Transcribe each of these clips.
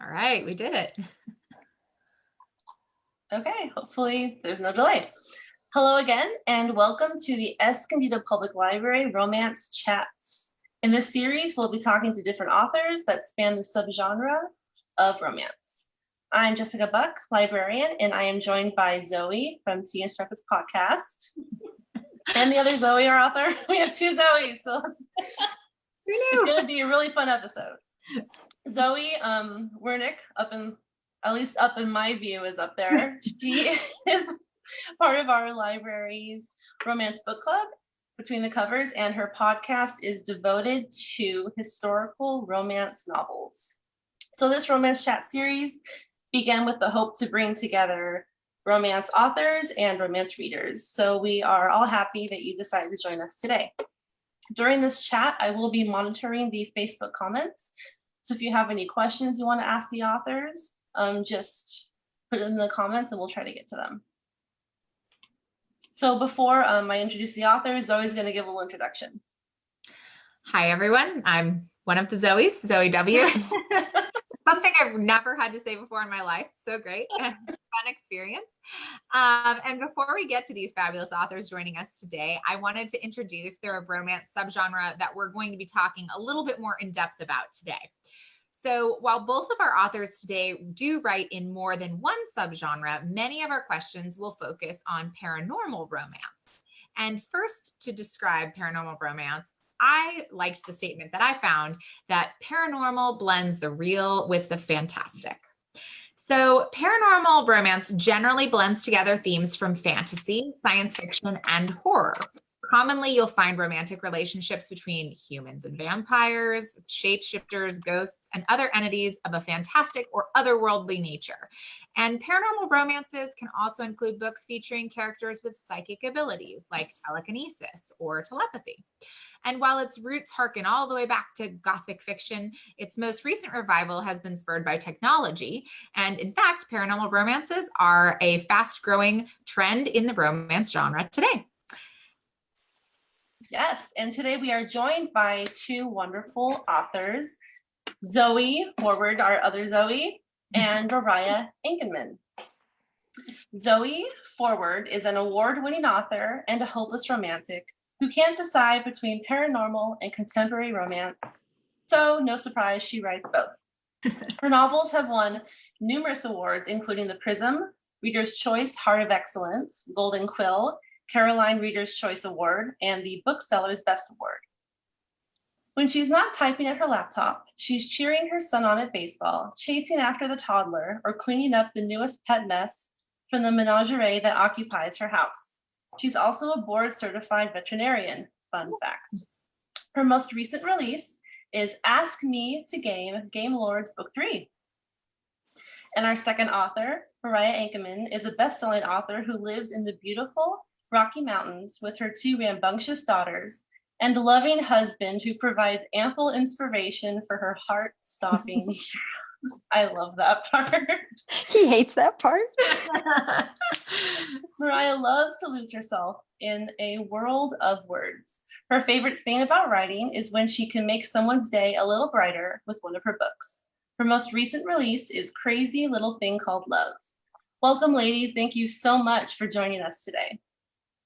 All right, we did it. Okay, hopefully there's no delay. Hello again, and welcome to the Escondido Public Library Romance Chats. In this series, we'll be talking to different authors that span the subgenre of romance. I'm Jessica Buck, librarian, and I am joined by Zoe from Tea and Strumpets podcast. And the other Zoe, our author. We have two Zoes, so it's going to be a really fun episode. Zoe Wernick, at least up in my view, is up there. She is part of our library's romance book club, Between the Covers, and her podcast is devoted to historical romance novels. So this romance chat series began with the hope to bring together romance authors and romance readers. So we are all happy that you decided to join us today. During this chat, I will be monitoring the Facebook comments. So if you have any questions you want to ask the authors, just put it in the comments and we'll try to get to them. So before I introduce the authors, Zoe's going to give a little introduction. Hi, everyone. I'm one of the Zoes, Zoe W. Something I've never had to say before in my life. So great. Fun experience. And before we get to these fabulous authors joining us today, I wanted to introduce their romance subgenre that we're going to be talking a little bit more in depth about today. So while both of our authors today do write in more than one subgenre, many of our questions will focus on paranormal romance. And first, to describe paranormal romance, I liked the statement that I found that paranormal blends the real with the fantastic. So paranormal romance generally blends together themes from fantasy, science fiction, and horror. Commonly, you'll find romantic relationships between humans and vampires, shapeshifters, ghosts, and other entities of a fantastic or otherworldly nature. And paranormal romances can also include books featuring characters with psychic abilities like telekinesis or telepathy. And while its roots harken all the way back to Gothic fiction, its most recent revival has been spurred by technology. And in fact, paranormal romances are a fast-growing trend in the romance genre today. Yes, and today we are joined by two wonderful authors, Zoe Forward, our other Zoe, and Mariah Ankenman. Zoe Forward is an award-winning author and a hopeless romantic who can't decide between paranormal and contemporary romance. So no surprise, she writes both. Her novels have won numerous awards, including the Prism, Reader's Choice Heart of Excellence, Golden Quill, Caroline Reader's Choice Award, and the Bookseller's Best Award. When she's not typing at her laptop, she's cheering her son on at baseball, chasing after the toddler, or cleaning up the newest pet mess from the menagerie that occupies her house. She's also a board-certified veterinarian, fun fact. Her most recent release is Ask Me to Game, Game Lords Book 3. And our second author, Mariah Ankenman, is a best-selling author who lives in the beautiful Rocky Mountains with her two rambunctious daughters and a loving husband who provides ample inspiration for her heart-stopping heroes. I love that part. He hates that part. Mariah loves to lose herself in a world of words. Her favorite thing about writing is when she can make someone's day a little brighter with one of her books. Her most recent release is Crazy Little Thing Called Love. Welcome, ladies. Thank you so much for joining us today.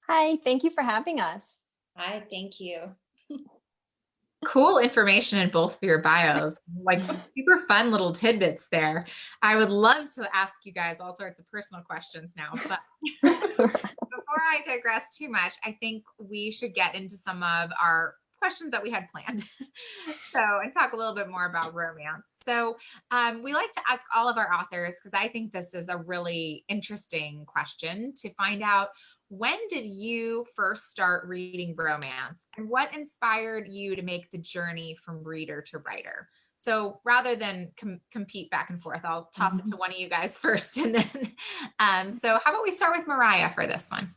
Hi, thank you for having us. Hi, thank you. Cool information in both of your bios, like super fun little tidbits there. I would love to ask you guys all sorts of personal questions now, but before I digress too much, I think we should get into some of our questions that we had planned. And talk a little bit more about romance. So we like to ask all of our authors, because I think this is a really interesting question, to find out, when did you first start reading romance, and what inspired you to make the journey from reader to writer? So rather than compete back and forth, I'll toss it to one of you guys first. And then, so how about we start with Mariah for this one?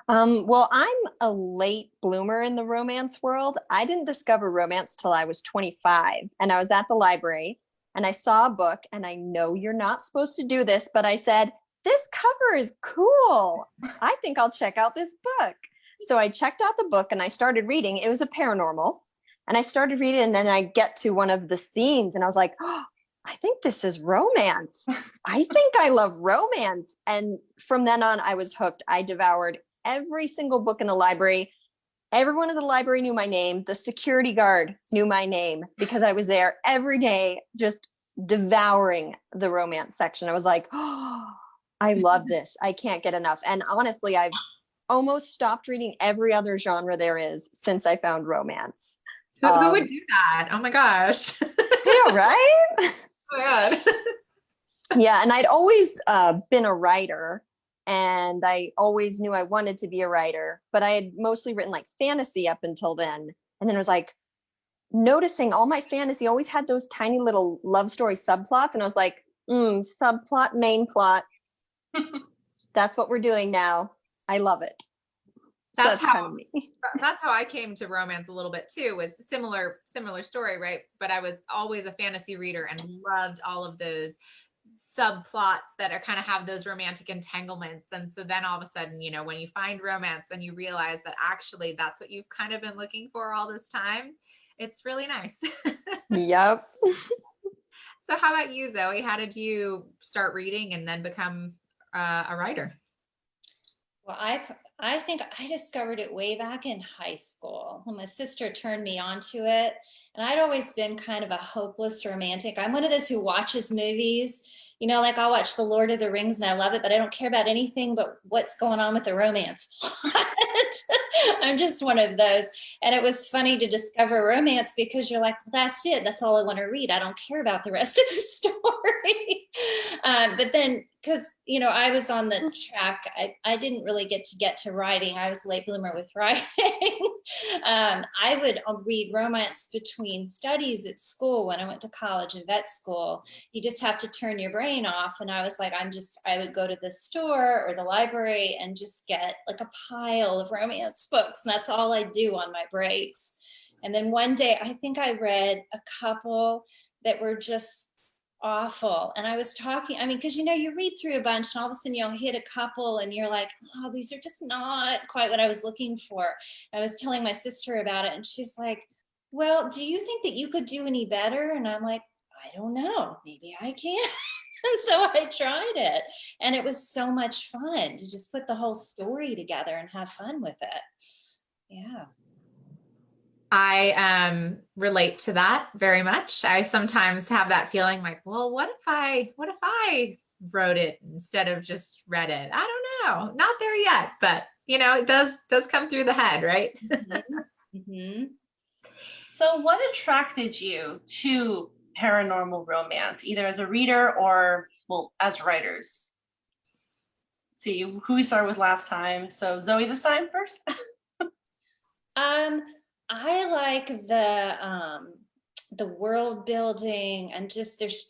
Well, I'm a late bloomer in the romance world. I didn't discover romance till I was 25, and I was at the library and I saw a book, and I know you're not supposed to do this, but I said, this cover is cool. I think I'll check out this book. So I checked out the book and I started reading. It was a paranormal, and I started reading, and then I get to one of the scenes and I was like, oh, I I think this is romance. I think I love romance. And from then on, I was hooked. I devoured every single book in the library. Everyone in the library knew my name. The security guard knew my name because I was there every day, just devouring the romance section. I was like, oh, I love this. I can't get enough. And honestly, I've almost stopped reading every other genre there is since I found romance. Who would do that? Oh my gosh. I know, right? Oh my God. Yeah, and I'd always been a writer, and I always knew I wanted to be a writer, but I had mostly written like fantasy up until then. And then it was like noticing all my fantasy always had those tiny little love story subplots, and I was like, subplot, main plot. That's what we're doing now. I love it. So That's how kind of me. That's how I came to romance a little bit too, was similar story, right? But I was always a fantasy reader and loved all of those subplots that are kind of have those romantic entanglements. And so then all of a sudden, you know, when you find romance and you realize that actually that's what you've kind of been looking for all this time, it's really nice. Yep. So how about you, Zoe? How did you start reading and then become a writer? Well, I think I discovered it way back in high school when my sister turned me onto it. And I'd always been kind of a hopeless romantic. I'm one of those who watches movies, you know, like I'll watch The Lord of the Rings and I love it, but I don't care about anything but what's going on with the romance. I'm just one of those. And it was funny to discover romance because you're like, well, that's it. That's all I want to read. I don't care about the rest of the story. But then, because, you know, I was on the track, I didn't really get to writing. I was a late bloomer with writing. I would read romance between studies at school when I went to college and vet school. You just have to turn your brain off. And I was like, I would go to the store or the library and just get like a pile of romance books. And that's all I do on my breaks. And then one day, I think I read a couple that were just awful. And I was talking, I mean, because, you know, you read through a bunch and all of a sudden you'll hit a couple and you're like, oh, these are just not quite what I was looking for. I was telling my sister about it and she's like, well, do you think that you could do any better? And I'm like, I don't know, maybe I can. And so I tried it and it was so much fun to just put the whole story together and have fun with it. Yeah. I relate to that very much. I sometimes have that feeling like, well, what if I wrote it instead of just read it? I don't know. Not there yet, but you know, it does come through the head, right? Mm-hmm. Mm-hmm. So what attracted you to paranormal romance, either as a reader or, well, as writers? See who we started with last time. So Zoe this time first. I like the world building and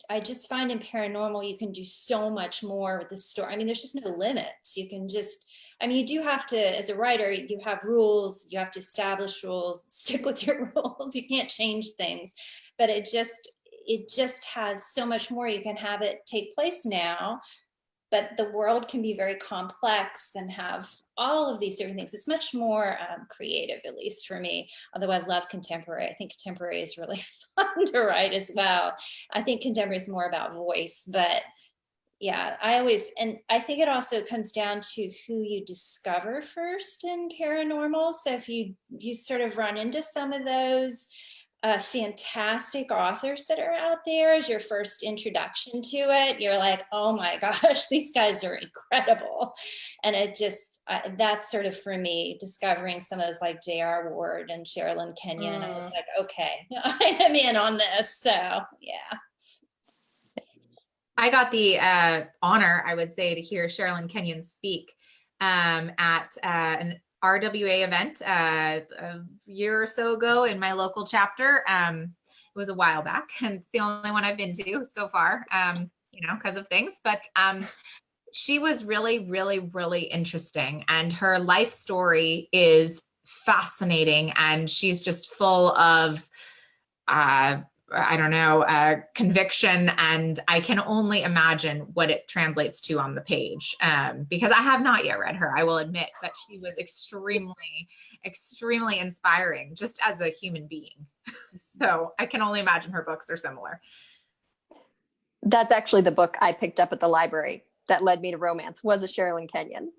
I just find in paranormal you can do so much more with the story. I mean, there's just no limits. You can just, I mean, you do have to, as a writer, you have rules, you have to establish rules, stick with your rules. You can't change things, but it just has so much more. You can have it take place now, but the world can be very complex and have all of these different things. It's much more creative, at least for me, although I love contemporary. I think contemporary is really fun to write as well. I think contemporary is more about voice, but yeah, and I think it also comes down to who you discover first in paranormal. So if you sort of run into some of those fantastic authors that are out there as your first introduction to it, you're like, oh my gosh, these guys are incredible. And it just, that's sort of for me, discovering some of those like J.R. Ward and Sherilyn Kenyon. I was like, okay, I am in on this. So yeah. I got the honor, I would say, to hear Sherilyn Kenyon speak at an RWA event a year or so ago in my local chapter. It was a while back, and it's the only one I've been to so far, you know, because of things. But she was really, really, really interesting, and her life story is fascinating, and she's just full of I don't know, conviction. And I can only imagine what it translates to on the page, because I have not yet read her, I will admit, but she was extremely, extremely inspiring just as a human being. So I can only imagine her books are similar. That's actually the book I picked up at the library that led me to romance, was a Sherilyn Kenyon.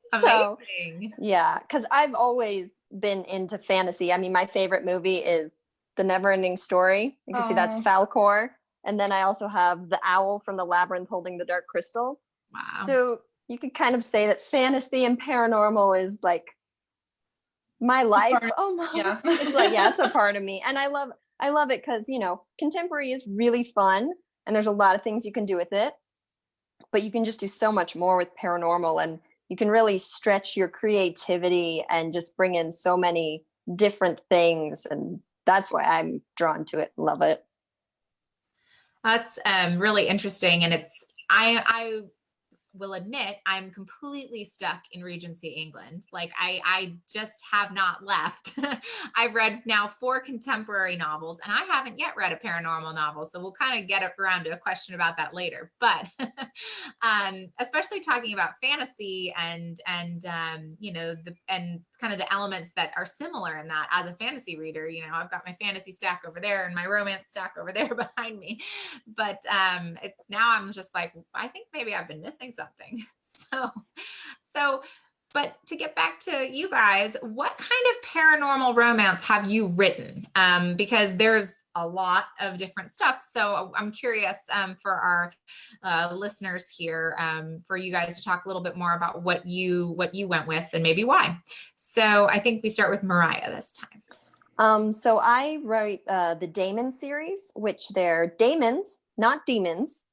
So Amazing. yeah, because I've always been into fantasy. I mean, my favorite movie is The Neverending Story. You can see that's Oh. Falkor. And then I also have the owl from the labyrinth holding the dark crystal. Wow. So you could kind of say that fantasy and paranormal is like my life almost. Yeah. It's like, yeah, it's a part of me. And I love it because, you know, contemporary is really fun and there's a lot of things you can do with it. But you can just do so much more with paranormal, and you can really stretch your creativity and just bring in so many different things. And that's why I'm drawn to it. Love it. That's really interesting. And I will admit I'm completely stuck in Regency England. Like I just have not left. I've read now 4 contemporary novels and I haven't yet read a paranormal novel. So we'll kind of get around to a question about that later. But especially talking about fantasy and you know, and kind of the elements that are similar in that as a fantasy reader, you know, I've got my fantasy stack over there and my romance stack over there behind me. But it's now I'm just like, I think maybe I've been missing something. But to get back to you guys, what kind of paranormal romance have you written? Because there's a lot of different stuff. So I'm curious for our listeners here, for you guys to talk a little bit more about what you went with and maybe why. So I think we start with Mariah this time. So I wrote the Damon series, which they're daemons, not demons,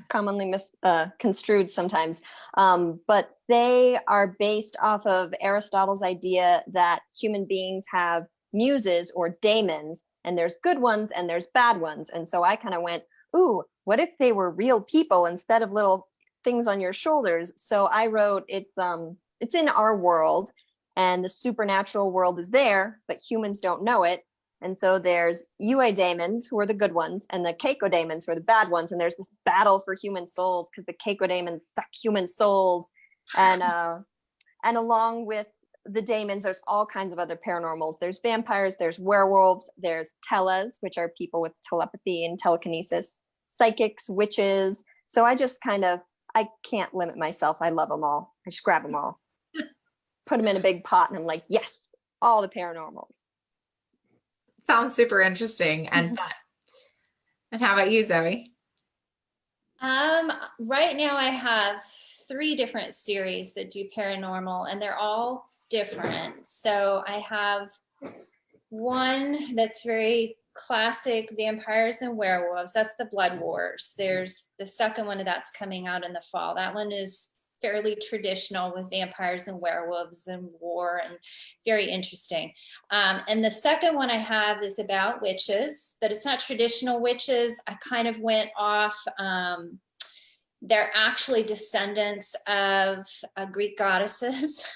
commonly misconstrued sometimes. But they are based off of Aristotle's idea that human beings have muses or daemons, and there's good ones and there's bad ones. And so I kind of went, ooh, what if they were real people instead of little things on your shoulders? So I wrote, it's in our world, and the supernatural world is there, but humans don't know it. And so there's eudaemons, who are the good ones, and the cacodaemons, who are the bad ones. And there's this battle for human souls because the cacodaemons suck human souls. And along with the daemons, there's all kinds of other paranormals. There's vampires, there's werewolves, there's tellas, which are people with telepathy and telekinesis, psychics, witches. So I just I can't limit myself. I love them all. I just grab them all, put them in a big pot, and I'm like, yes, all the paranormals. Sounds super interesting and fun. And how about you, Zoe? Right now I have 3 different series that do paranormal, and they're all different. So I have one that's very classic, vampires and werewolves. That's the Blood Wars. There's the second one that's coming out in the fall. That one is fairly traditional with vampires and werewolves and war, and very interesting. And the second one I have is about witches, but it's not traditional witches. I kind of went off, they're actually descendants of Greek goddesses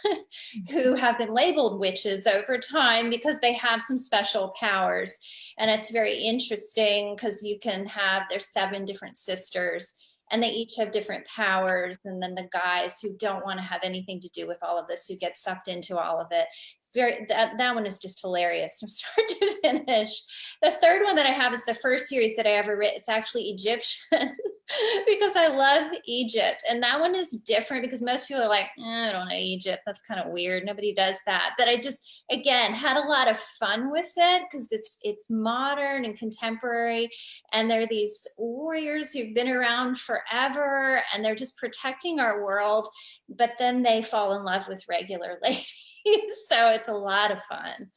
who have been labeled witches over time because they have some special powers. And it's very interesting because you can have, there's 7 different sisters, and they each have different powers. And then the guys who don't want to have anything to do with all of this, who get sucked into all of it. That one is just hilarious from start to finish. The third one that I have is the first series that I ever wrote. It's actually Egyptian because I love Egypt. And that one is different because most people are like, I don't know Egypt. That's kind of weird. Nobody does that. But I just, again, had a lot of fun with it because it's modern and contemporary. And they're these warriors who've been around forever and they're just protecting our world. But then they fall in love with regular ladies. So it's a lot of fun.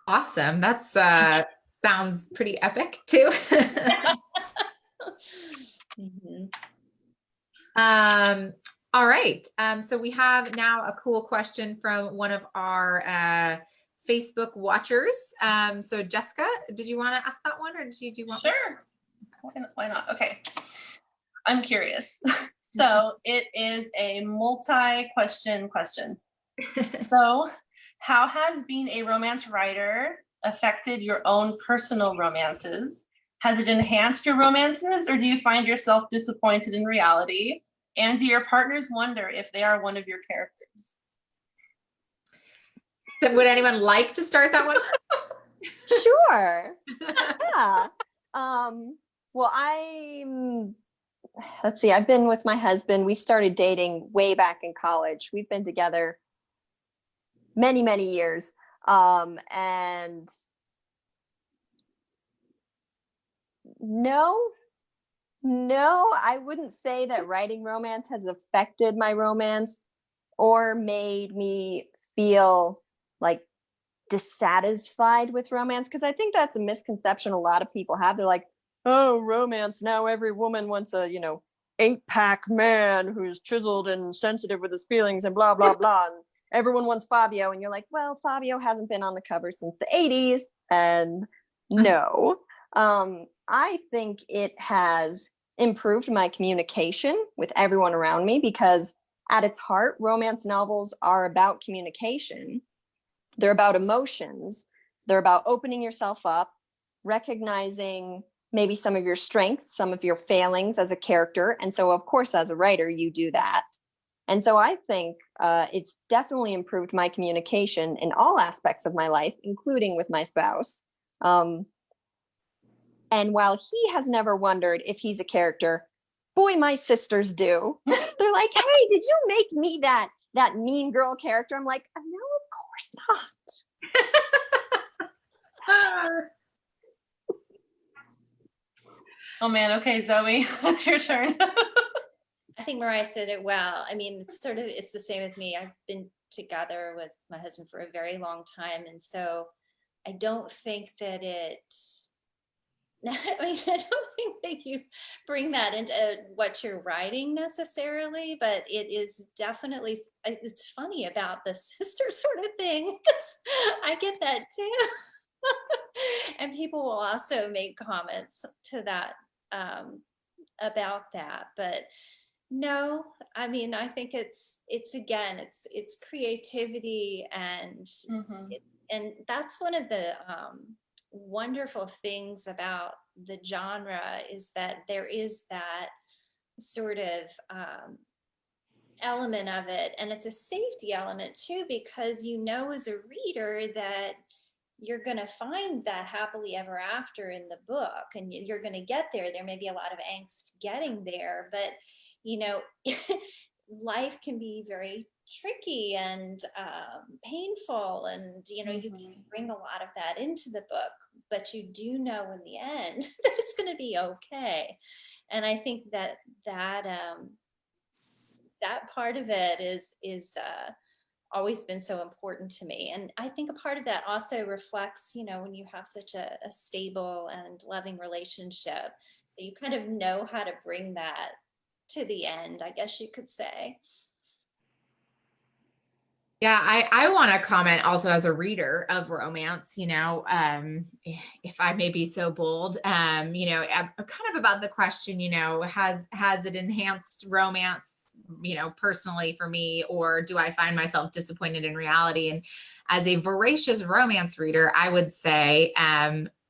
Awesome. That's sounds pretty epic too. All right. So we have now a cool question from one of our Facebook watchers. So Jessica, did you want to ask that one, or do you want? Sure. Why not? Okay. I'm curious. So it is a multi-question question. So how has being a romance writer affected your own personal romances? Has it enhanced your romances, or do you find yourself disappointed in reality? And do your partners wonder if they are one of your characters? So would anyone like to start that one? Sure. Yeah. Well, let's see, I've been with my husband. We started dating way back in college. We've been together many, many years. And no, I wouldn't say that writing romance has affected my romance or made me feel like dissatisfied with romance, because I think that's a misconception a lot of people have. They're like, oh, romance, now every woman wants a 8-pack man who's chiseled and sensitive with his feelings and blah blah blah, and everyone wants Fabio, and you're like, well, Fabio hasn't been on the cover since the 80s. And no, I think it has improved my communication with everyone around me, because at its heart, romance novels are about communication. They're about emotions. They're about opening yourself up, recognizing maybe some of your strengths, some of your failings as a character. And so, of course, as a writer, you do that. And so I think it's definitely improved my communication in all aspects of my life, including with my spouse. And while he has never wondered if he's a character, boy, my sisters do. They're like, hey, did you make me that mean girl character? I'm like, no, of course not. Oh man, okay, Zoe, it's your turn. I think Mariah said it well. I mean, it's the same with me. I've been together with my husband for a very long time. And so I don't think that I don't think that you bring that into what you're writing necessarily, but it is definitely, it's funny about the sister sort of thing, because I get that too. And people will also make comments to that, about that. But no, I mean, I think it's again, it's creativity, and and that's one of the wonderful things about the genre, is that there is that sort of element of it, and it's a safety element too, because as a reader that you're going to find that happily ever after in the book, and you're going to get there. There may be a lot of angst getting there, but life can be very tricky and painful, and you can bring a lot of that into the book, but you do know in the end that it's going to be okay. And I think that part of it is always been so important to me. And I think a part of that also reflects, when you have such a stable and loving relationship, so you kind of know how to bring that to the end, I guess you could say. Yeah, I want to comment also as a reader of romance, if I may be so bold, kind of about the question, has it enhanced romance, personally for me, or do I find myself disappointed in reality? And as a voracious romance reader, I would say,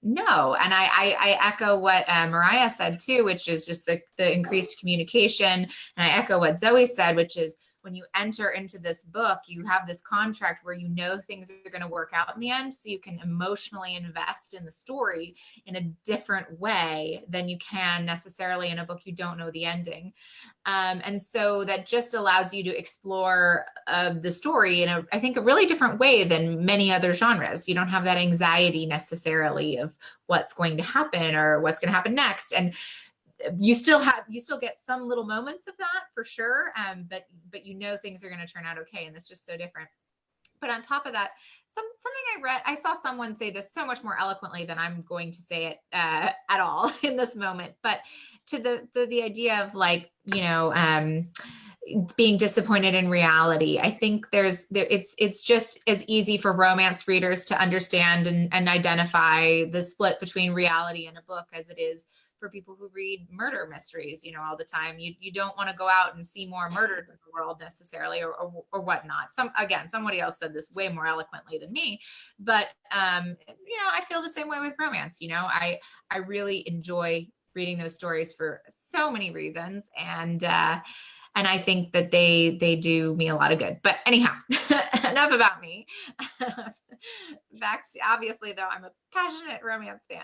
no. And I echo what Mariah said too, which is just the increased communication. And I echo what Zoe said, which is, when you enter into this book, you have this contract where things are going to work out in the end, so you can emotionally invest in the story in a different way than you can necessarily in a book you don't know the ending. And so that just allows you to explore the story in I think a really different way than many other genres. You don't have that anxiety necessarily of what's going to happen or what's going to happen next. And you still get some little moments of that for sure. But things are going to turn out okay. And it's just so different. But on top of that, something I saw someone say this so much more eloquently than I'm going to say it at all in this moment, but to the idea of being disappointed in reality. I think it's just as easy for romance readers to understand and identify the split between reality in a book as it is for people who read murder mysteries, all the time. You don't want to go out and see more murders in the world necessarily, or whatnot. Somebody else said this way more eloquently than me, but I feel the same way with romance. I really enjoy reading those stories for so many reasons, and I think that they do me a lot of good. But anyhow, enough about me. Back to, obviously, though, I'm a passionate romance fan.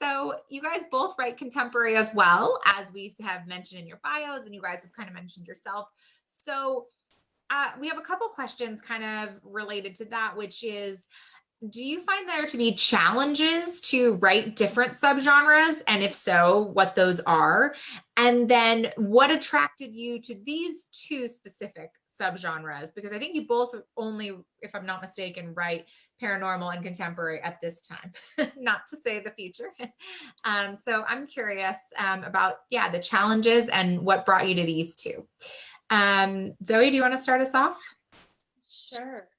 So you guys both write contemporary as well, as we have mentioned in your bios, and you guys have kind of mentioned yourself. So we have a couple questions kind of related to that, which is, do you find there to be challenges to write different subgenres? And if so, what those are? And then what attracted you to these two specific subgenres? Because I think you both only, if I'm not mistaken, write paranormal and contemporary at this time, not to say the future. So I'm curious about, the challenges and what brought you to these two. Zoe, do you want to start us off? Sure.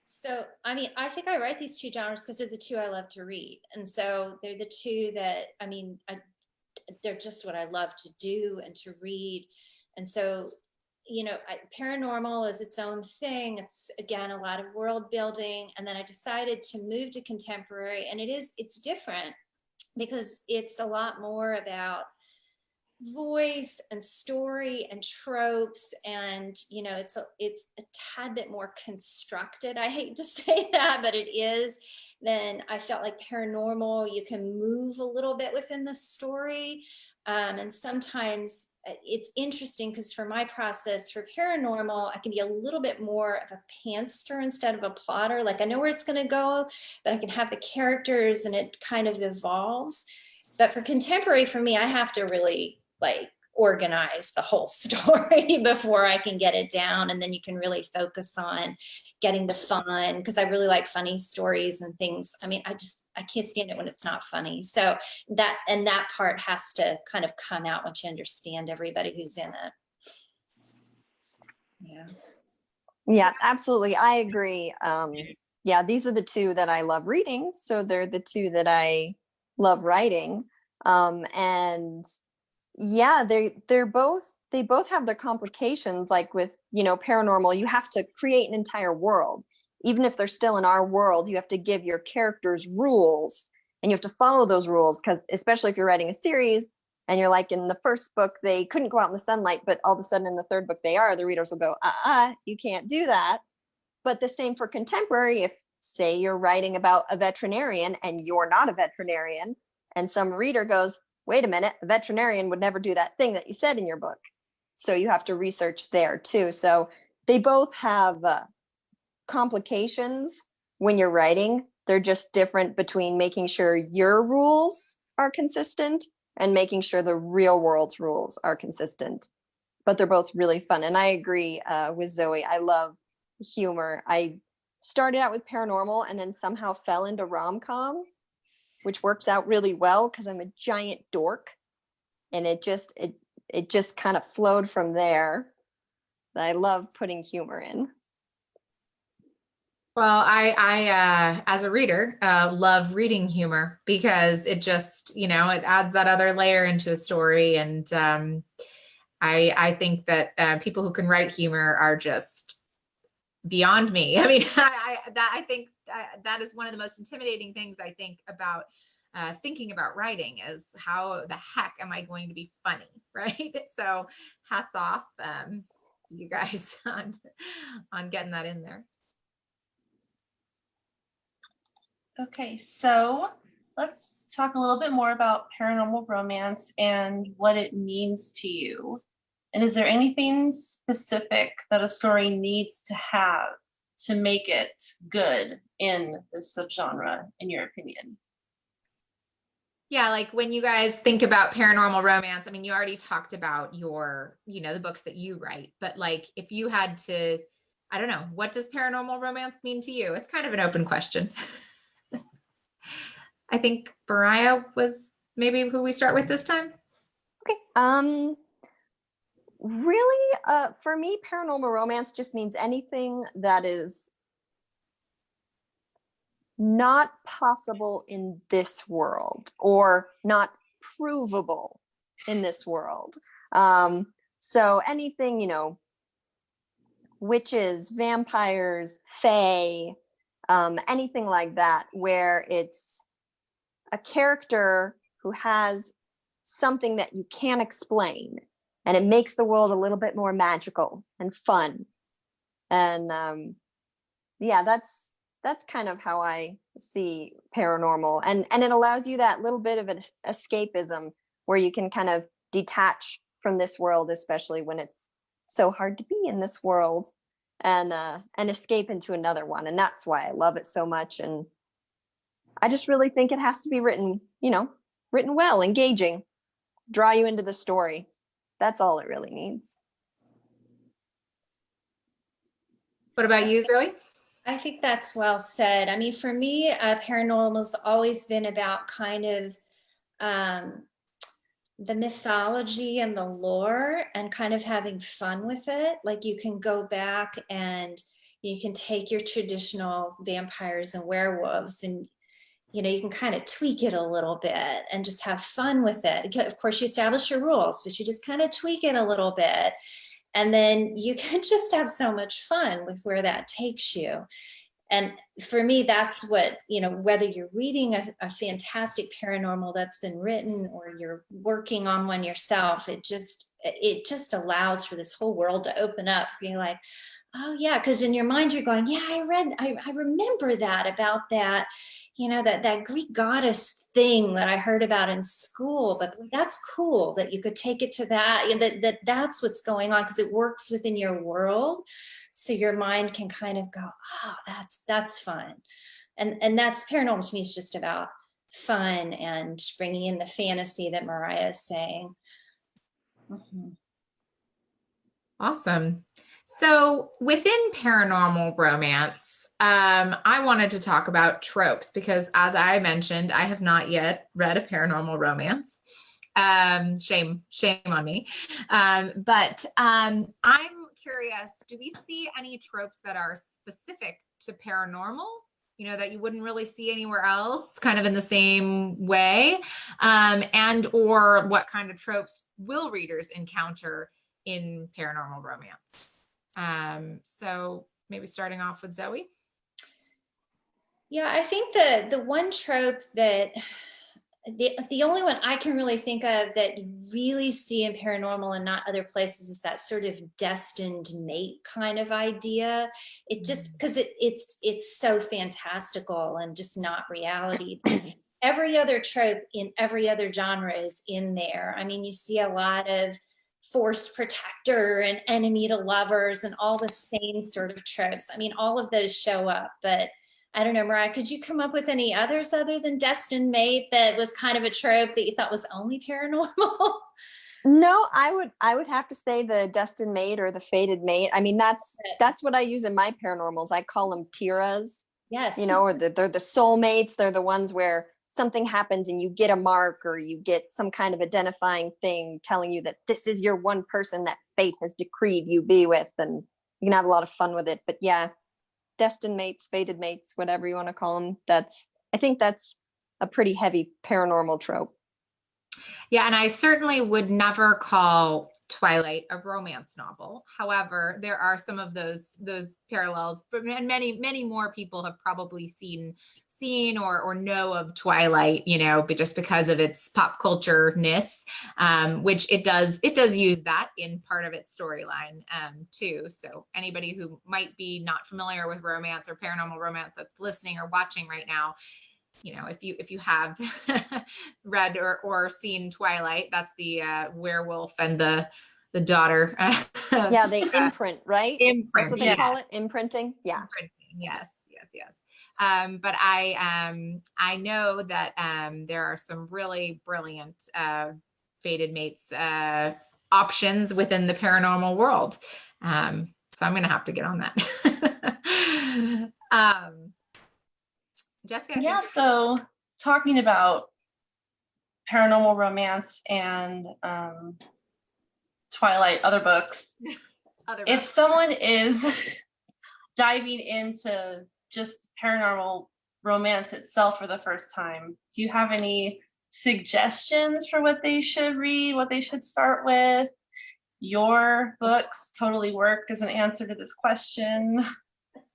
So, I mean, I think I write these two genres because they're the two I love to read. And so they're the two that, they're just what I love to do and to read. And so, paranormal is its own thing. It's, again, a lot of world building. And then I decided to move to contemporary, and it's different because it's a lot more about voice and story and tropes, and it's a tad bit more constructed. I hate to say that, but it is. Then I felt like paranormal, you can move a little bit within the story, and sometimes it's interesting because for my process for paranormal, I can be a little bit more of a pantster instead of a plotter. Like, I know where it's going to go, but I can have the characters and it kind of evolves. But for contemporary, for me, I have to really organize the whole story before I can get it down. And then you can really focus on getting the fun, because I really like funny stories and things. I mean, I can't stand it when it's not funny. So that part has to kind of come out once you understand everybody who's in it. Yeah, absolutely. I agree. These are the two that I love reading. So they're the two that I love writing. And they both have their complications. Like with, paranormal, you have to create an entire world. Even if they're still in our world, you have to give your characters rules, and you have to follow those rules, because especially if you're writing a series and you're like, in the first book, they couldn't go out in the sunlight, but all of a sudden in the third book they are, the readers will go, you can't do that. But the same for contemporary. If, say, you're writing about a veterinarian and you're not a veterinarian, and some reader goes, wait a minute, a veterinarian would never do that thing that you said in your book. So you have to research there too. So they both have complications when you're writing. They're just different between making sure your rules are consistent and making sure the real world's rules are consistent. But they're both really fun. And I agree with Zoe. I love humor. I started out with paranormal and then somehow fell into rom-com, which works out really well because I'm a giant dork, and it just kind of flowed from there. I love putting humor in. Well, I as a reader, love reading humor because it just, it adds that other layer into a story. And I think that people who can write humor are just beyond me. I mean, I think that is one of the most intimidating things I think about thinking about writing, is how the heck am I going to be funny, right? So hats off you guys on getting that in there. Okay, so let's talk a little bit more about paranormal romance and what it means to you. And is there anything specific that a story needs to have to make it good in this subgenre, in your opinion? Yeah, like when you guys think about paranormal romance, I mean, you already talked about your, the books that you write, but like if you had to, I don't know, what does paranormal romance mean to you? It's kind of an open question. I think Mariah was maybe who we start with this time. Okay. Really, for me, paranormal romance just means anything that is not possible in this world or not provable in this world. So anything, witches, vampires, fae, anything like that, where it's a character who has something that you can't explain, and it makes the world a little bit more magical and fun. And that's that's kind of how I see paranormal, and it allows you that little bit of an escapism where you can kind of detach from this world, especially when it's so hard to be in this world, and escape into another one. And that's why I love it so much. And I just really think it has to be written, written well, engaging, draw you into the story. That's all it really needs. What about you, Zoe? I think that's well said. I mean, for me, paranormal's always been about kind of the mythology and the lore and kind of having fun with it. Like you can go back and you can take your traditional vampires and werewolves and you can kind of tweak it a little bit and just have fun with it. Of course, you establish your rules, but you just kind of tweak it a little bit. And then you can just have so much fun with where that takes you. And for me, that's what, whether you're reading a fantastic paranormal that's been written or you're working on one yourself, it just allows for this whole world to open up. You're like, oh yeah, because in your mind you're going, yeah, I remember that about that, that Greek goddess thing that I heard about in school, but that's cool that you could take it to that, and that's what's going on because it works within your world. So your mind can kind of go, oh, that's fun. And that's paranormal to me is just about fun and bringing in the fantasy that Mariah is saying. Mm-hmm. Awesome. So within paranormal romance, I wanted to talk about tropes because, as I mentioned, I have not yet read a paranormal romance. Shame on me. But I'm curious, do we see any tropes that are specific to paranormal, that you wouldn't really see anywhere else, kind of in the same way? And or what kind of tropes will readers encounter in paranormal romance? So maybe starting off with Zoe. Yeah, I think the one trope that the only one I can really think of that you really see in paranormal and not other places is that sort of destined mate kind of idea. It just because it's so fantastical and just not reality. Every other trope in every other genre is in there. I mean, you see a lot of forced protector and enemy to lovers and all the same sort of tropes. I mean, all of those show up, but I don't know, Mariah, could you come up with any others other than Destined Mate that was kind of a trope that you thought was only paranormal? No, I would have to say the Destined Mate or the Fated Mate. I mean, that's what I use in my paranormals. I call them tiras. Yes. Or they're the soulmates. They're the ones where something happens and you get a mark or you get some kind of identifying thing telling you that this is your one person that fate has decreed you be with, and you can have a lot of fun with it. But yeah, Destined Mates, Fated Mates, whatever you want to call them, I think that's a pretty heavy paranormal trope. Yeah, and I certainly would never call Twilight a romance novel. However, there are some of those parallels, but many more people have probably seen or know of Twilight, but just because of its pop culture-ness, which it does use that in part of its storyline too. So anybody who might be not familiar with romance or paranormal romance that's listening or watching right now, if you have read or seen Twilight, that's the werewolf and the daughter. Yeah, they imprint, right? Imprint. That's what they call it, imprinting. Yeah. Imprinting. Yes. But I know that there are some really brilliant Fated Mates options within the paranormal world. So I'm going to have to get on that. Jessica? Yeah, so talking about paranormal romance and Twilight, other books. If someone is diving into just paranormal romance itself for the first time, do you have any suggestions for what they should read, what they should start with? Your books totally work as an answer to this question.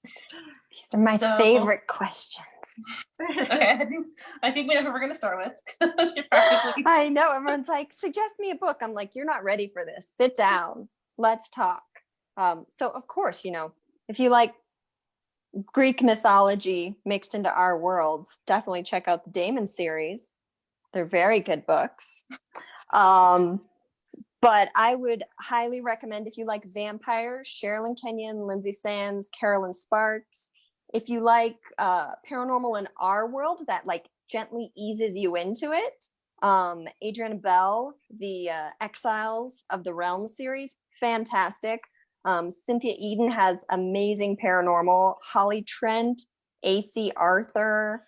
These are my favorite questions. Okay, I think we know who we're going to start with. I know, everyone's like, suggest me a book. I'm like, you're not ready for this. Sit down. Let's talk. So of course, if you like Greek mythology mixed into our worlds, definitely check out the Damon series. They're very good books. But I would highly recommend, if you like vampires, Sherilyn Kenyon, Lindsay Sands, Carolyn Sparks. If you like paranormal in our world, that like gently eases you into it. Adriana Bell, the Exiles of the Realm series, fantastic. Cynthia Eden has amazing paranormal. Holly Trent, AC Arthur.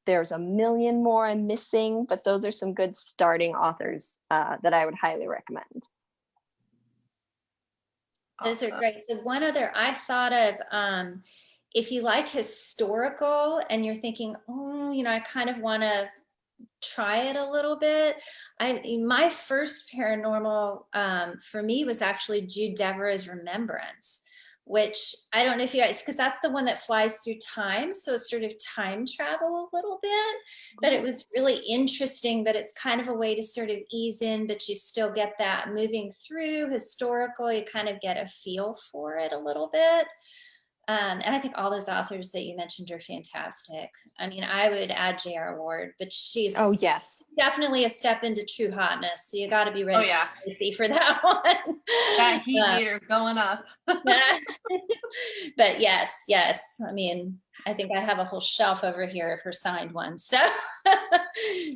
There's a million more I'm missing, but those are some good starting authors that I would highly recommend. Those are great. The one other I thought of, if you like historical and you're thinking, oh, I kind of want to try it a little bit. My first paranormal for me was actually Jude Devereux's Remembrance, which I don't know if you guys, because that's the one that flies through time. So it's sort of time travel a little bit, but it was really interesting that it's kind of a way to sort of ease in, but you still get that moving through historical, you kind of get a feel for it a little bit. And I think all those authors that you mentioned are fantastic. I mean, I would add J.R. Ward, but she's definitely a step into true hotness. So you got to be ready for that one. That heat meter's going up. But yes. I mean, I think I have a whole shelf over here of her signed ones. So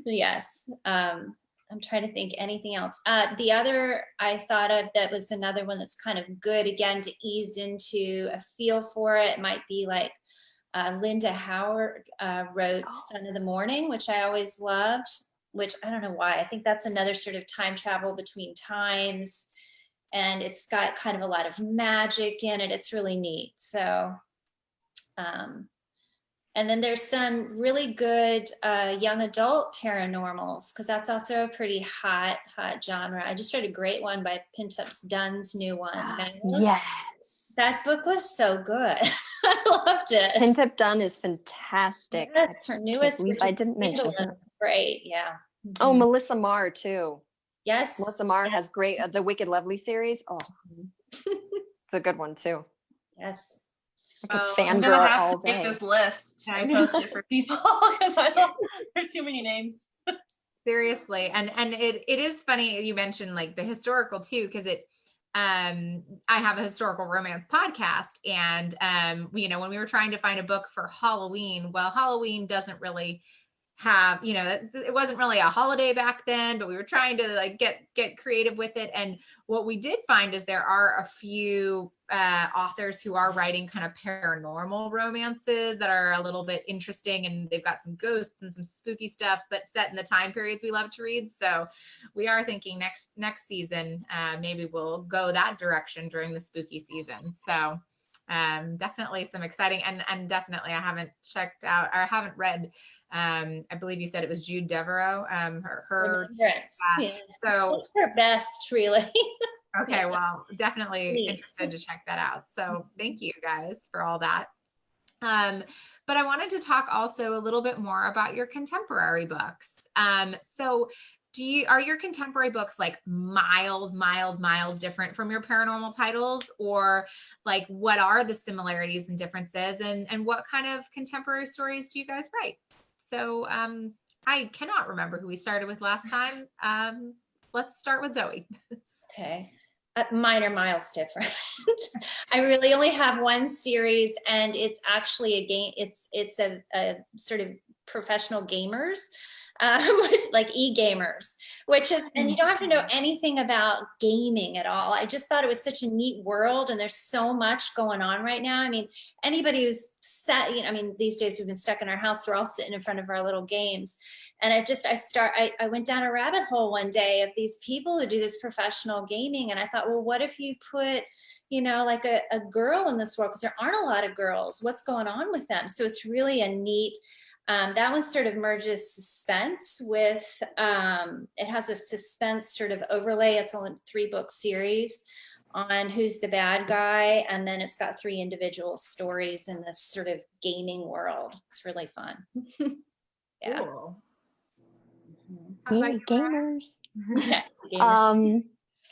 yes. I'm trying to think anything else. The other I thought of that was another one that's kind of good, again, to ease into a feel for it. It might be like Linda Howard wrote Son of the Morning, which I always loved, which I don't know why. I think that's another sort of time travel between times. And it's got kind of a lot of magic in it. It's really neat. So, and then there's some really good young adult paranormals, because that's also a pretty hot genre. I just read a great one by Pintup Dunn's new one. Yes. That book was so good. I loved it. Pintup Dunn is fantastic. That's her newest. I didn't mention her. Great, yeah. Oh, Melissa Marr too. Yes. Melissa Marr has great, the Wicked Lovely series. Oh, it's a good one too. Yes. I'm gonna have to take this list and post it for people because there's too many names. Seriously, and it is funny you mentioned like the historical too, because I have a historical romance podcast, and when we were trying to find a book for Halloween, well, Halloween doesn't really have, it wasn't really a holiday back then, but we were trying to like get creative with it. And what we did find is there are a few authors who are writing kind of paranormal romances that are a little bit interesting, and they've got some ghosts and some spooky stuff, but set in the time periods we love to read. So we are thinking next season, maybe we'll go that direction during the spooky season. So definitely some exciting, and definitely I haven't checked out, or I haven't read, I believe you said it was Jude Devereux, her so it's her best, really. Okay, well, definitely interested to check that out. So thank you guys for all that. But I wanted to talk also a little bit more about your contemporary books. So are your contemporary books like miles different from your paranormal titles, or like what are the similarities and differences, and what kind of contemporary stories do you guys write? So I cannot remember who we started with last time. Let's start with Zoe. Okay. Mine are miles different. I really only have one series, and it's actually a game. It's a sort of professional gamers, like e-gamers, which is, and you don't have to know anything about gaming at all. I just thought it was such a neat world, and there's so much going on right now. I mean, anybody who's these days we've been stuck in our house, we're all sitting in front of our little games. And I went down a rabbit hole one day of these people who do this professional gaming. And I thought, well, what if you put, like a girl in this world? Because there aren't a lot of girls. What's going on with them? So it's really a neat, that one sort of merges suspense with, it has a suspense sort of overlay. It's only a 3-book series on who's the bad guy. And then it's got 3 individual stories in this sort of gaming world. It's really fun. Yeah. Cool. Gamers. Yeah, gamers.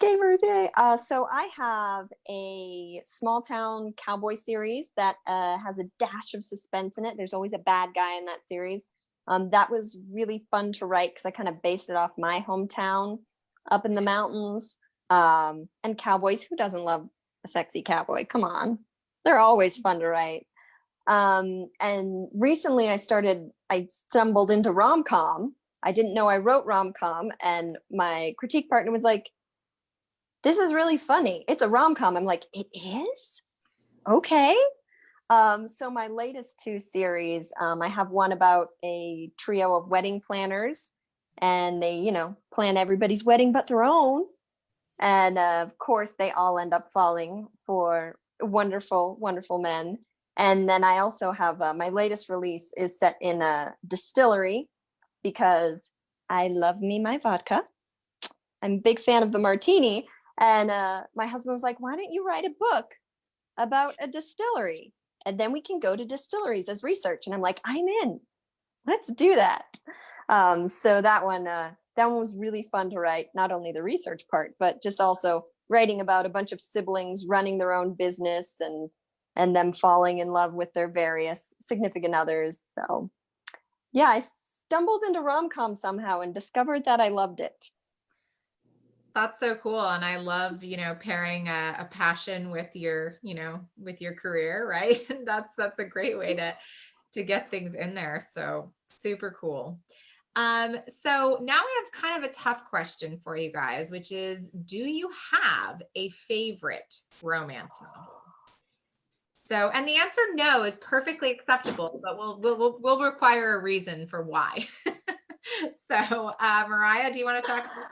Gamers, yay. So I have a small town cowboy series that has a dash of suspense in it. There's always a bad guy in that series. That was really fun to write because I kind of based it off my hometown up in the mountains. And cowboys, who doesn't love a sexy cowboy? Come on. They're always fun to write. And recently I stumbled into rom-com. I didn't know I wrote rom-com, and my critique partner was like, this is really funny. It's a rom-com. I'm like, it is? Okay. So my latest 2 series, I have one about a trio of wedding planners, and they, plan everybody's wedding but their own. And of course, they all end up falling for wonderful, wonderful men. And then I also have my latest release is set in a distillery because I love me my vodka. I'm a big fan of the martini. And my husband was like, why don't you write a book about a distillery? And then we can go to distilleries as research. And I'm like, I'm in. Let's do that. So that one was really fun to write, not only the research part, but just also writing about a bunch of siblings running their own business and them falling in love with their various significant others. So yeah, I stumbled into rom-com somehow and discovered that I loved it. That's so cool. And I love, pairing a passion with your, with your career, right? And that's a great way to get things in there. So super cool. So now we have kind of a tough question for you guys, which is, do you have a favorite romance novel? So, and the answer no is perfectly acceptable, but we'll require a reason for why. So, Mariah, do you want to talk about this?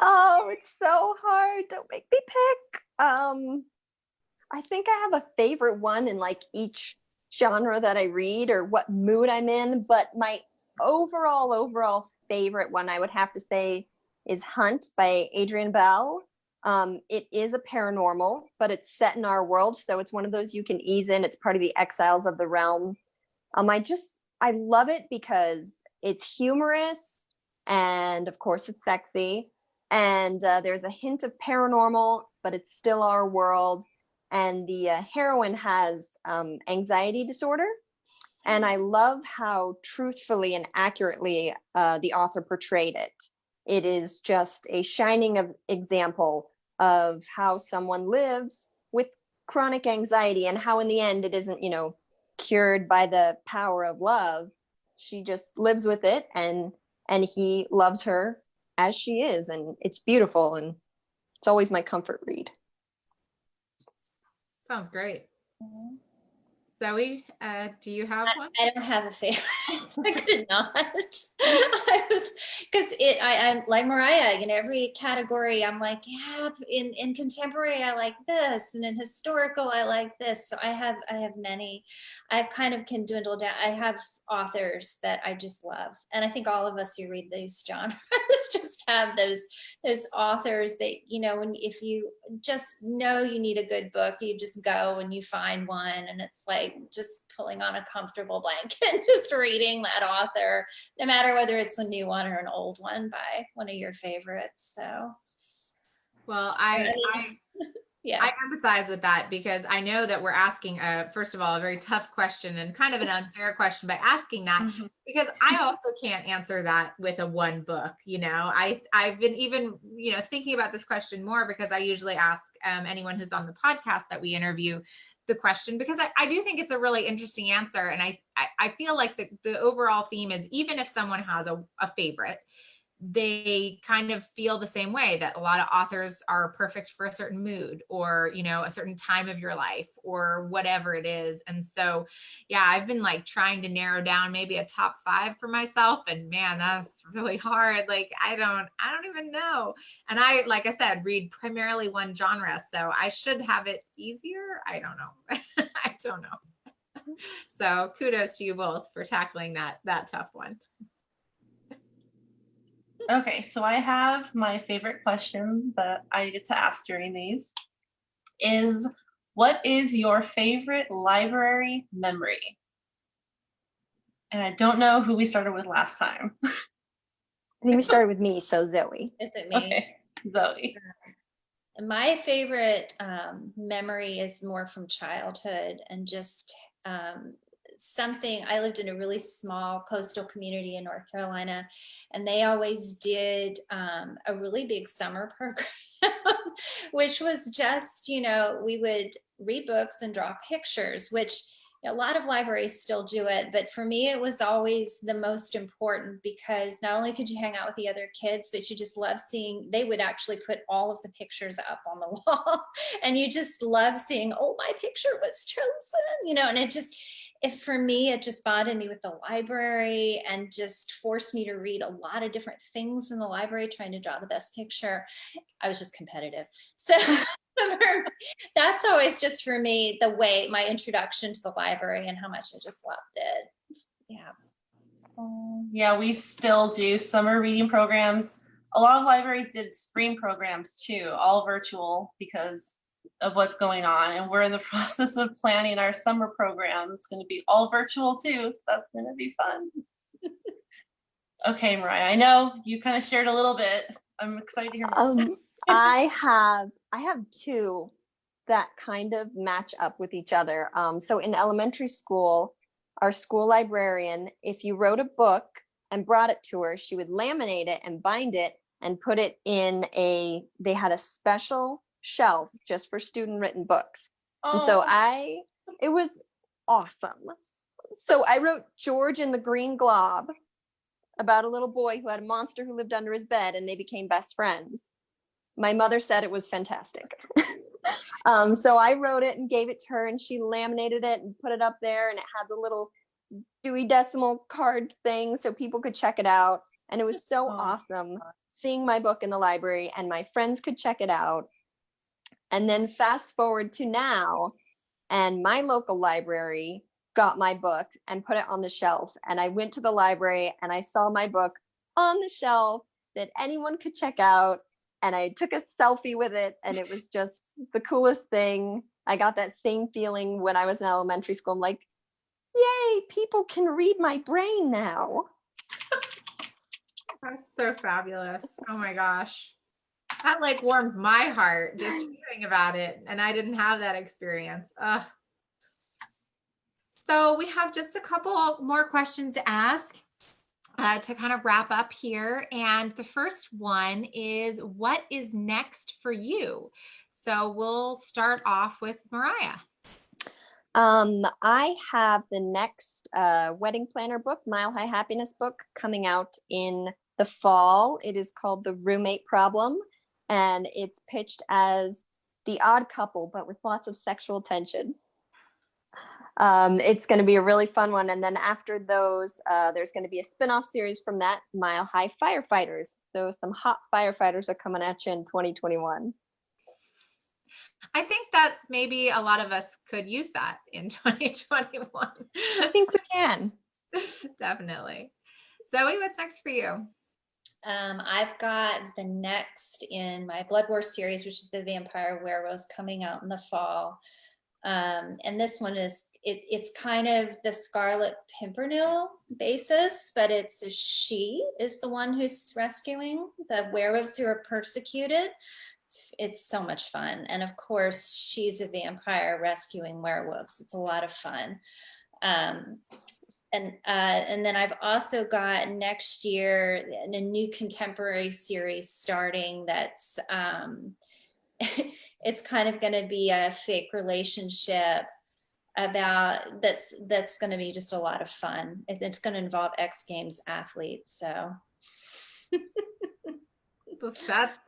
Oh, it's so hard. Don't make me pick. I think I have a favorite one in like each genre that I read or what mood I'm in, but my overall favorite one I would have to say is Hunt by Adrienne Bell. It is a paranormal, but it's set in our world, so it's one of those you can ease in. It's part of the Exiles of the Realm. I love it because it's humorous, and of course it's sexy, and there's a hint of paranormal, but it's still our world. And the heroine has anxiety disorder, and I love how truthfully and accurately the author portrayed it. It is just a shining example of how someone lives with chronic anxiety and how in the end it isn't, cured by the power of love. She just lives with it, and he loves her as she is, and it's beautiful, and it's always my comfort read. Sounds great. Zoe, do you have one? I don't have a favorite. I could not. I'm like Mariah, every category I'm like, yeah, in contemporary, I like this. And in historical, I like this. So I have many. I've kind of can dwindle down. I have authors that I just love. And I think all of us who read these genres just have those authors that, if you just know you need a good book, you just go and you find one, and it's like just pulling on a comfortable blanket and just reading that author, no matter whether it's a new one or an old one by one of your favorites. So, well, I empathize with that because I know that we're asking, first of all, a very tough question and kind of an unfair question by asking that, because I also can't answer that with a one book. I've been even, thinking about this question more because I usually ask anyone who's on the podcast that we interview the question, because I do think it's a really interesting answer. And I feel like the overall theme is, even if someone has a favorite, they kind of feel the same way, that a lot of authors are perfect for a certain mood or, a certain time of your life or whatever it is. And so, yeah, I've been like trying to narrow down maybe a top 5 for myself. And man, that's really hard. Like, I don't even know. And I, like I said, read primarily one genre, so I should have it easier. I don't know. I don't know. So kudos to you both for tackling that tough one. Okay, so I have my favorite question that I get to ask during these is, what is your favorite library memory? And I don't know who we started with last time. I think we started with me, so Zoe. Is it me? Okay, Zoe. My favorite memory is more from childhood and just something. I lived in a really small coastal community in North Carolina, and they always did a really big summer program, which was just, we would read books and draw pictures, which a lot of libraries still do it, but for me it was always the most important, because not only could you hang out with the other kids, but you just love seeing, they would actually put all of the pictures up on the wall and you just love seeing, oh, my picture was chosen, and for me, it just bonded me with the library and just forced me to read a lot of different things in the library, trying to draw the best picture. I was just competitive. So that's always just for me, my introduction to the library and how much I just loved it. Yeah. Yeah, we still do summer reading programs. A lot of libraries did spring programs too, all virtual because of what's going on. And we're in the process of planning our summer program. It's going to be all virtual too, so that's going to be fun. Okay, Mariah, I know you kind of shared a little bit. I'm excited to hear more. I have two that kind of match up with each other. So in elementary school, our school librarian, if you wrote a book and brought it to her, she would laminate it and bind it and put it in they had a special shelf just for student written books. And so it was awesome. So I wrote George and the Green Glob, about a little boy who had a monster who lived under his bed, and they became best friends. My mother said it was fantastic. So I wrote it and gave it to her, and she laminated it and put it up there, and it had the little Dewey Decimal card thing so people could check it out. And it was so awesome seeing my book in the library, and my friends could check it out. And then fast forward to now, and my local library got my book and put it on the shelf. And I went to the library and I saw my book on the shelf that anyone could check out. And I took a selfie with it, and it was just the coolest thing. I got that same feeling when I was in elementary school. I'm like, yay, people can read my brain now. That's so fabulous. Oh my gosh. That warmed my heart just hearing about it. And I didn't have that experience. So we have just a couple more questions to ask to kind of wrap up here. And the first one is, what is next for you? So we'll start off with Mariah. I have the next wedding planner book, Mile High Happiness book, coming out in the fall. It is called The Roommate Problem, and it's pitched as The Odd Couple, but with lots of sexual tension. It's going to be a really fun one. And then after those, there's going to be a spin-off series from that, Mile High Firefighters. So some hot firefighters are coming at you in 2021. I think that maybe a lot of us could use that in 2021. I think we can. Definitely. Zoe, what's next for you? I've got the next in my Blood War series, which is the Vampire Werewolves, coming out in the fall. And this one it's kind of the Scarlet Pimpernel basis, but she is the one who's rescuing the werewolves who are persecuted. It's so much fun. And of course, she's a vampire rescuing werewolves. It's a lot of fun. And then I've also got next year a new contemporary series starting that's it's kind of going to be a fake relationship that's going to be just a lot of fun. It's going to involve X Games athletes. So that's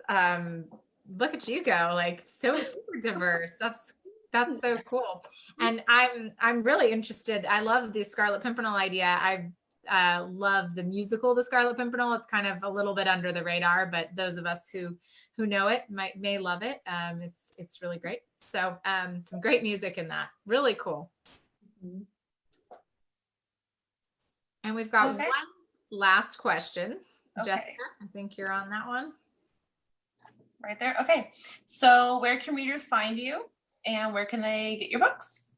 look at you go, so super diverse. That's so cool. And I'm really interested. I love the Scarlet Pimpernel idea. I love the musical, The Scarlet Pimpernel. It's kind of a little bit under the radar, but those of us who know it may love it. It's really great. So some great music in that. Really cool. Mm-hmm. And we've got one last question. Okay. Jessica, I think you're on that one. Right there. Okay. So where can readers find you, and where can they get your books?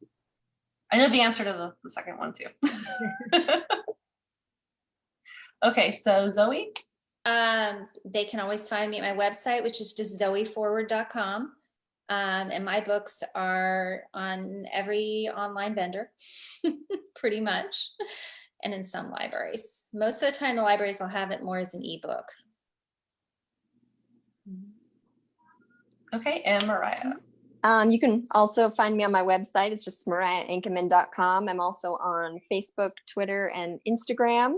I know the answer to the second one too. Okay, so Zoe? They can always find me at my website, which is just zoeforward.com. And my books are on every online vendor, pretty much, and in some libraries. Most of the time, the libraries will have it more as an ebook. Okay, and Mariah. You can also find me on my website. It's just mariahankenman.com. I'm also on Facebook, Twitter, and Instagram.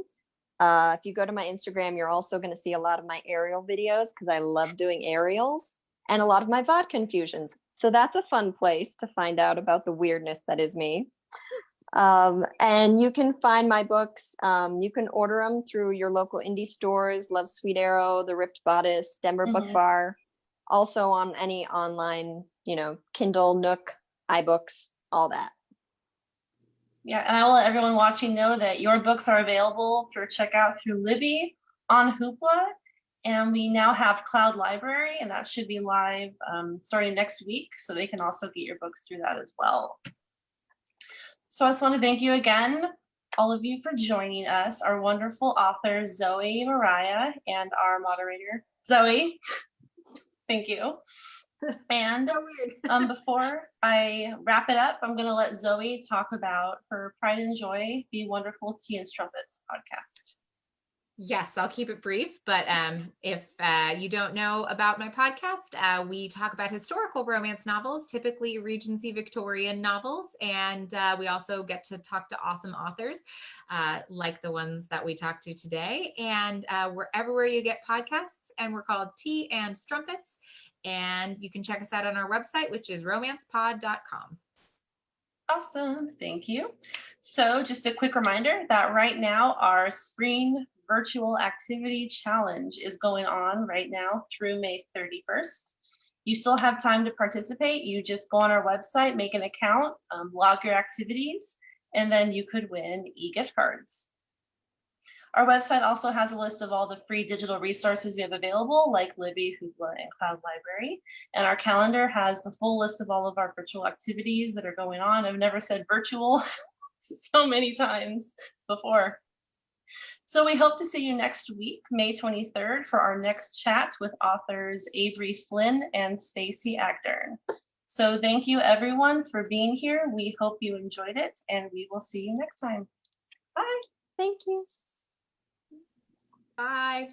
If you go to my Instagram, you're also going to see a lot of my aerial videos because I love doing aerials, and a lot of my vodka infusions. So that's a fun place to find out about the weirdness that is me. And you can find my books. You can order them through your local indie stores, Love Sweet Arrow, The Ripped Bodice, Denver Book Bar. Also on any online, Kindle, Nook, iBooks, all that. Yeah, and I will let everyone watching know that your books are available for checkout through Libby on Hoopla. And we now have Cloud Library, and that should be live starting next week. So they can also get your books through that as well. So I just want to thank you again, all of you, for joining us, our wonderful authors, Zoe, Mariah, and our moderator, Zoe. Thank you. And before I wrap it up, I'm going to let Zoe talk about her Pride and Joy, Be Wonderful Tea and Strumpets podcast. Yes, I'll keep it brief, but if you don't know about my podcast, we talk about historical romance novels, typically Regency Victorian novels, and we also get to talk to awesome authors like the ones that we talked to today, and we're everywhere you get podcasts, and we're called Tea and Strumpets, and you can check us out on our website, which is romancepod.com. Awesome, thank you. So just a quick reminder that right now our spring virtual activity challenge is going on right now through May 31st. You still have time to participate. You just go on our website, make an account, log your activities, and then you could win e-gift cards. Our website also has a list of all the free digital resources we have available, like Libby, Hoopla, and Cloud Library. And our calendar has the full list of all of our virtual activities that are going on. I've never said virtual so many times before. So we hope to see you next week, May 23rd, for our next chat with authors Avery Flynn and Stacey Agdern. So thank you everyone for being here. We hope you enjoyed it, and we will see you next time. Bye. Thank you. Bye.